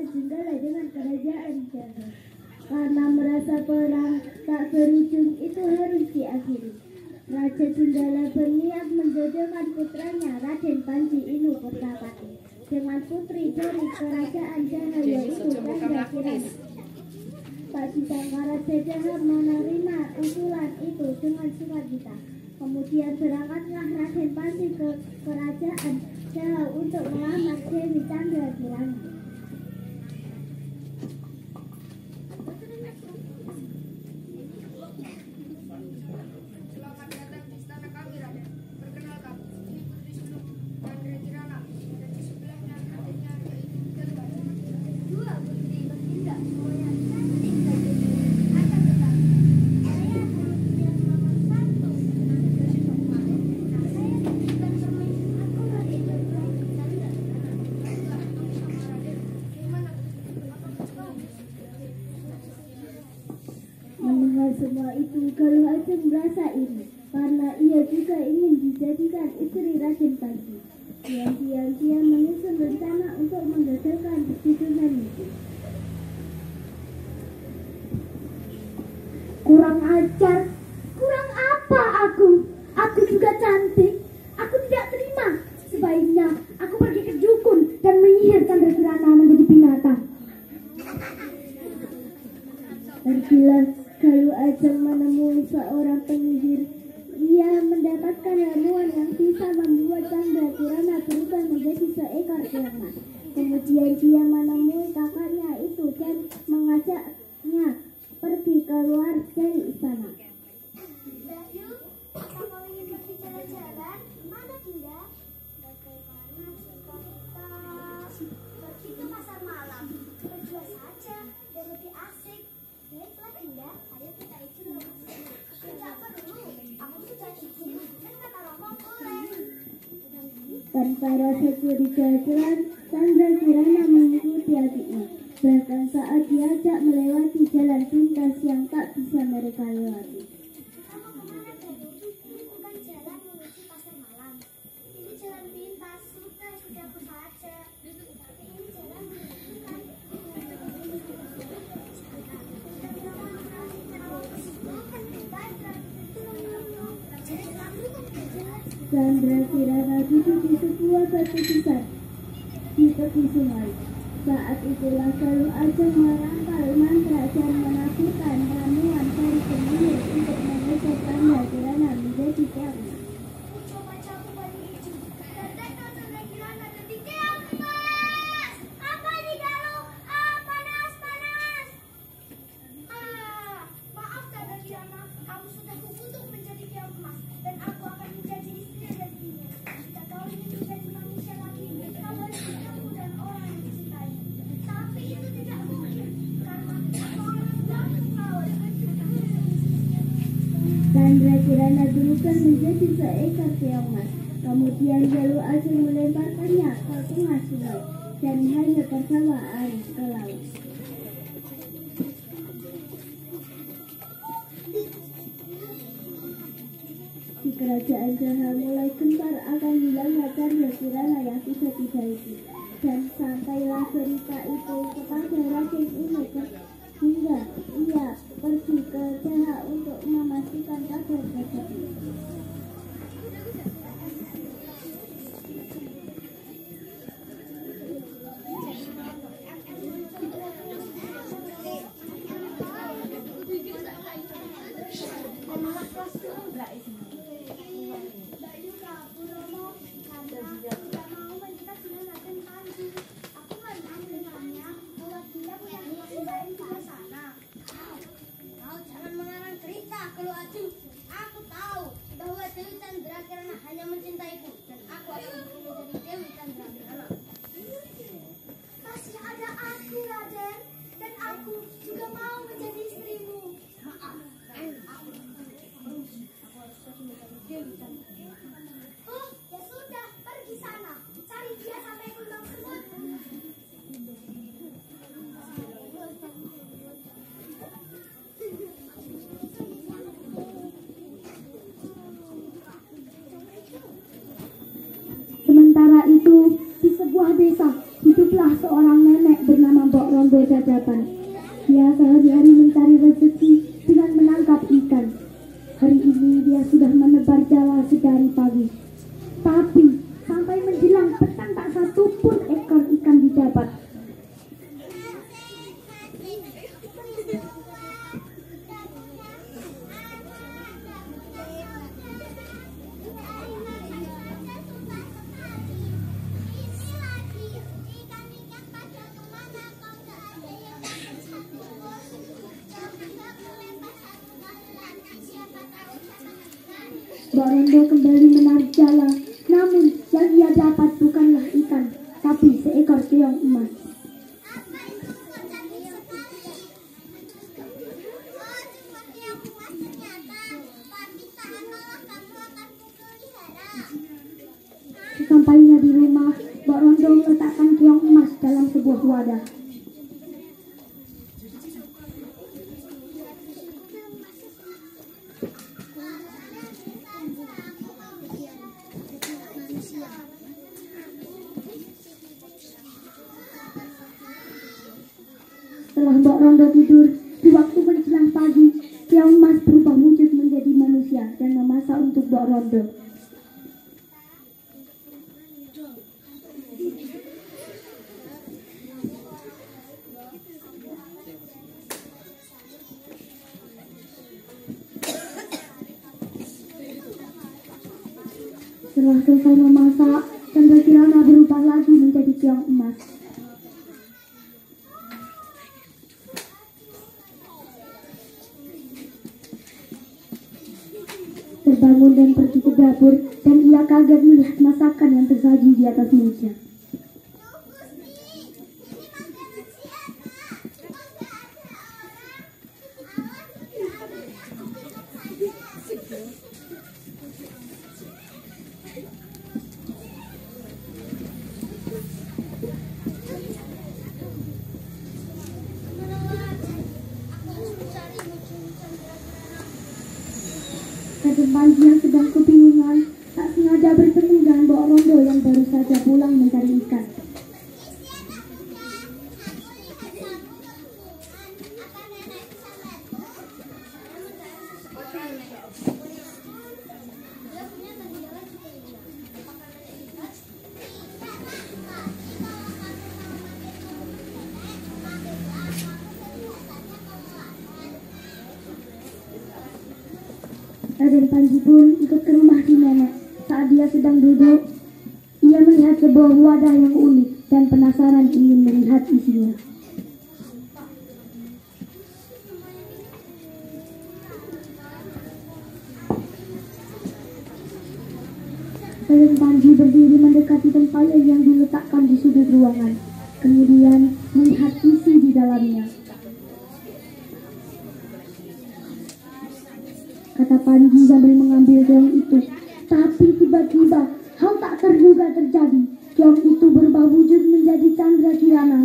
Jenggala dengan kerajaan Jawa. Karena merasa perang tak berujung itu harus diakhiri, Raja Jenggala berniat menjodohkan putranya Raden Panji Inu Pertapati dengan putri dari kerajaan Jawa yaitu Candra Kirana. Tak disangka Raja Jawa menerima usulan itu dengan sukacita. Kemudian berangkatlah Raden Panji ke kerajaan Jawa untuk melamar Dewi Candra Kirana. Selamat datang di istana kami, Raden. Perkenalkan, ini putri sulung Candra Kirana dan di sebelahnya adiknya yaitu Delban. Dua putri bertindak semuanya cantik dan jujur. Akan tetapi saya harus yang nomor satu. Nah, saya bukan bermain aku Raden bermain Candra. Mendengar semua itu, Galuh Ajeng merasa iri karena ia juga ingin dijadikan istri Raden Panji. Diam-diam dia menyusun rencana untuk menggagalkan perjodohan itu. Kurang ajar, kurang apa aku? Aku juga cantik. Aku tidak terima. Sebaiknya aku pergi ke dukun dan menyihir Candra Kirana menjadi binatang. Pergilah Galuh Ajeng menemui seorang penyihir. Ia mendapatkan ramuan yang bisa membuat Candra Kirana berubah menjadi seekor keong. Kemudian dia menemui kakaknya itu dan mengajaknya pergi keluar dari istana. Bayu, apa kau ingin pergi jalan-jalan? Mana Dinda? Bagaimana jika kita pergi ke pasar malam? Berdua saja, dan lebih asik. Baiklah Dinda, ayo kita izin. Tidak perlu, aku sudah izin. Dan kata Romo boleh. Tanpa rasa curiga jelas, Candra Kirana mengikuti adiknya. Bahkan saat diajak melewati jalan pintas yang tak bisa mereka lewati. Kamu kemana Bayu? Ini bukan jalan menuju pasar malam. Ini jalan pintas, sudah aku saja. Ini jalan menuju Candra Kirana duduk di sebuah batu besar di tepi sungai. Saat itulah Galuh Ajeng merangkal mantra dan menakutkan ramuan dari penyihir untuk mengusir Candra Kirana menjadi keong. Coba-coba balik itu. Datang Candra Kirana jadi keong, Mas. Apa ini Galuh? Panas. Maaf Candra Kirana, kamu sudah kukutuk menjadi keong emas dan aku akan menjadi istri dari dirimu. Jika kau ingin menjadi manusia lagi, kau harus bertemu dan orang yang dicintai. Tapi itu tidak mungkin karena aku orang yang melawan. Candra Kirana berubah menjadi seekor keong emas. Kemudian Galuh Ajeng melemparkannya ke tengah sungai dan hanya terbawa arus ke laut. Di kerajaan Jawa mulai gentar akan hilangnya Candra Kirana yang tiba-tiba itu. Dan sampailah berita itu kepada Raden Inu hingga ia pergi ke Jawa untuk memastikan kabar tersebut. Bayu kabur Romo karena tidak mau menikah dengan Raden Panji. Aku pernah mendengarnya bahwa dia punya kekasih lain di luar sana. Kau jangan mengarang cerita Galuh Ajeng. Aku tahu bahwa hadapan. Dia sehari-hari mencari rezeki dengan menangkap ikan. Hari ini dia sudah menebar jala sedari pagi. Tapi sampai menjelang petang tak satu pun ekor ikan didapat. Mbak Rondo kembali menarik jala, namun yang ia dapat bukanlah ikan, tapi seekor keong emas. Sesampainya di rumah, Mbak Rondo meletakkan keong emas dalam sebuah wadah. Setelah Mbak Rondo tidur, di waktu menjelang pagi, keong emas berubah wujud menjadi manusia dan memasak untuk Mbak Rondo. Setelah selesai memasak, Chandra Kirana berubah lagi menjadi keong emas. Terbangun dan pergi ke dapur, dan ia kaget melihat masakan yang tersaji di atas meja. Raden Panji yang sedang kebingungan tak sengaja bertemu dengan Mbak Rondo yang baru saja pulang mencari ikan. Raden Panji pun ikut ke rumah si nenek. Saat dia sedang duduk, ia melihat sebuah wadah yang unik dan penasaran ingin melihat isinya. Raden Panji berdiri mendekati tempat yang diletakkan di sudut ruangan, kemudian melihat isi di dalamnya. Kata Panji sambil mengambil keong itu. Tapi tiba-tiba hal tak terduga terjadi. Keong itu berubah wujud menjadi Chandra Kirana.